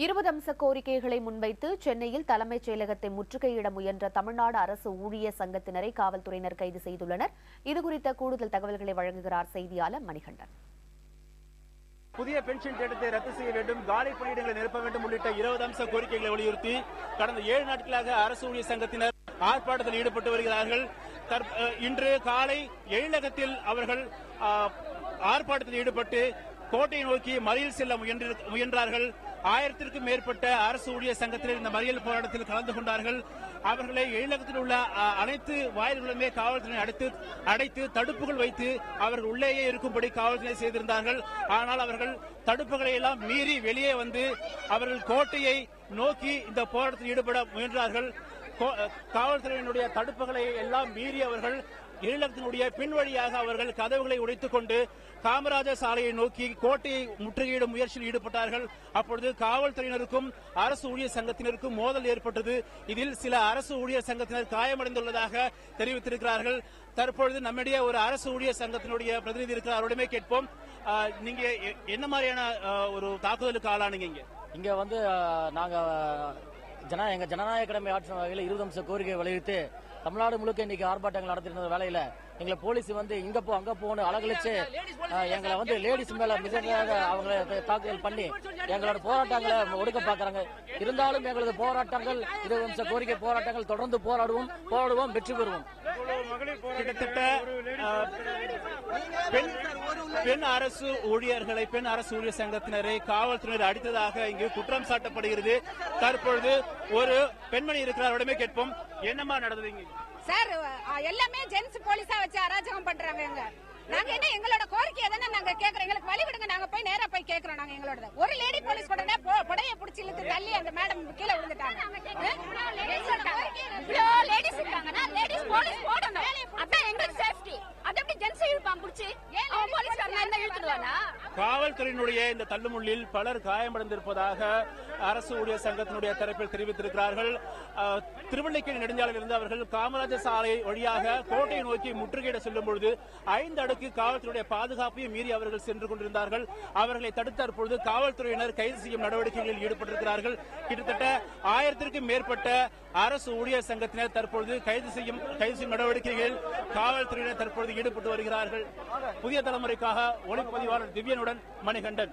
20 அம்ச கோரிக்கைகளை முன்வைத்து சென்னையில் தலைமைச் செயலகத்தை முற்றுகையிட முயன்ற தமிழ்நாடு அரசு ஊழியர் சங்கத்தினரை காவல்துறையினர் கைது செய்துள்ளனர். இதுகுறித்த கூடுதல் தகவல்களை வழங்குகிறார் செய்தியாளர் மணிகண்டன். புதிய பென்ஷன் திட்டத்தை ரத்து செய்ய வேண்டும், காலி பணியிடங்களை நிரப்ப வேண்டும் உள்ளிட்ட 20 அம்ச கோரிக்கைகளை வலியுறுத்தி கடந்த 7 நாட்களாக அரசு ஊழியர் சங்கத்தினர் ஆர்ப்பாட்டத்தில் ஈடுபட்டு வருகிறார்கள். இன்று காலை எழிலகத்தில் அவர்கள் ஆர்ப்பாட்டத்தில் ஈடுபட்டு கோட்டையை நோக்கி மறியல் செல்ல முயன்றார்கள். 1000க்கும் மேற்பட்ட அரசு ஊழியர் சங்கத்தினர் இந்த மறியல் போராட்டத்தில் கலந்து கொண்டார்கள். அவர்களை எழிலகத்தில் உள்ள அனைத்து வாயில்களுமே காவல்துறை அடைத்து தடுப்புகள் வைத்து அவர்கள் உள்ளேயே இருக்கும்படி காவல்துறை செய்திருந்தார்கள். ஆனால் அவர்கள் தடுப்புகளை எல்லாம் மீறி வெளியே வந்து அவர்கள் கோட்டையை நோக்கி இந்த போராட்டத்தில் ஈடுபட முயன்றார்கள். காவல்துறையினுடைய தடுப்புகளை எல்லாம் மீறி அவர்கள் எழிலகத்தினுடைய பின்வழியாக அவர்கள் கதவுகளை உடைத்துக் கொண்டு காமராஜர் சாலையை நோக்கி கோட்டையை முற்றுகையிடும் முயற்சியில் ஈடுபட்டார்கள். அப்பொழுது காவல்துறையினருக்கும் அரசு ஊழியர் சங்கத்தினருக்கும் மோதல் ஏற்பட்டது. இதில் சில அரசு ஊழியர் சங்கத்தினர் காயமடைந்துள்ளதாக தெரிவித்திருக்கிறார்கள். தற்பொழுது நம்மிடையே ஒரு அரசு ஊழியர் சங்கத்தினுடைய பிரதிநிதி இருக்கிறார், அவருடமே கேட்போம். நீங்க என்ன மாதிரியான ஒரு தாக்குதலுக்கு ஆளானீங்க? இங்க வந்து நாங்க எங்க ஜனநாயக கடமை ஆற்றும் வகையில் 20 அம்ச கோரிக்கை வலியுறுத்தி தமிழ்நாடு முழுக்க இன்னைக்கு ஆர்ப்பாட்டங்கள் நடத்திருந்த வேலையில எங்களை போலீஸ் வந்து இங்க போ அங்க போன்னு அழகழிச்சு எங்களை வந்து லேடிஸ் மேல மிதமாக அவங்களை தாக்குதல் பண்ணி எங்களோட போராட்டங்களை ஒடுக்க பாக்குறாங்க. இருந்தாலும் எங்களது போராட்டங்கள் 20 அம்ச கோரிக்கை போராட்டங்கள் தொடர்ந்து போராடுவோம், வெற்றி பெறுவோம். கிட்டத்தட்ட பெண் அரசு ஊழியர் சங்கத்தினரை காவல்துறையினர் அடித்ததாக இங்கு குற்றம் சாட்டப்படுகிறது. தற்பொழுது ஒரு பெண்மணி இருக்கிறார், உடனே கேட்போம், என்னமா நடந்தது சார்? எல்லாமே ஜென்ஸ் போலீஸா வச்சு அராஜகம் பண்றாங்க. நாங்க என்ன எங்களோட கோரிக்கை தானே நாங்க கேக்குறோம், எங்களுக்கு வழி விடுங்க, நாங்க போய் நேரா போய் கேக்குறோம். நாங்க எங்களோட ஒரு லேடி போலீஸ் உடனே புடைய பிடிச்சி இழுத்து தள்ளி அந்த மேடம் கீழே விழுந்துட்டாங்க. லேடிஸ் இருக்காங்கன்னா லேடிஸ் போலீஸ் போடணும், அதான் எங்களுக்கு சேஃப்டி. அது எப்படி ஜென்ஸ் இழுப்பாங்க பிடிச்சி? காவல்துறையினுடைய இந்த தள்ளுமுள்ளில் பலர் காயமடைந்திருப்பதாக அரசு ஊழியர் சங்கத்தினுடைய தரப்பில் தெரிவித்திருக்கிறார்கள். திருவள்ளிக்கேணி நெடுஞ்சாலையில் இருந்து அவர்கள் காமராஜர் சாலை வழியாக கோட்டையை நோக்கி முற்றுகையிட செல்லும் பொழுது 5 அடுக்கு காவல்துறையுடைய பாதுகாப்பையும் மீறி அவர்கள் சென்று கொண்டிருந்தார்கள். அவர்களை தடுத்த தற்பொழுது காவல்துறையினர் கைது செய்யும் நடவடிக்கைகளில் ஈடுபட்டிருக்கிறார்கள். கிட்டத்தட்ட 1000க்கும் மேற்பட்ட அரசு ஊழியர் சங்கத்தினர் தற்பொழுது கைது செய்யும் நடவடிக்கைகளில் காவல்துறையினர் தற்பொழுது ஈடுபட்டு வருகிறார்கள். புதிய தலைமுறைக்காக ஒளிப்பதிவாளர் திவ்யனுடன் மணிகண்டன்.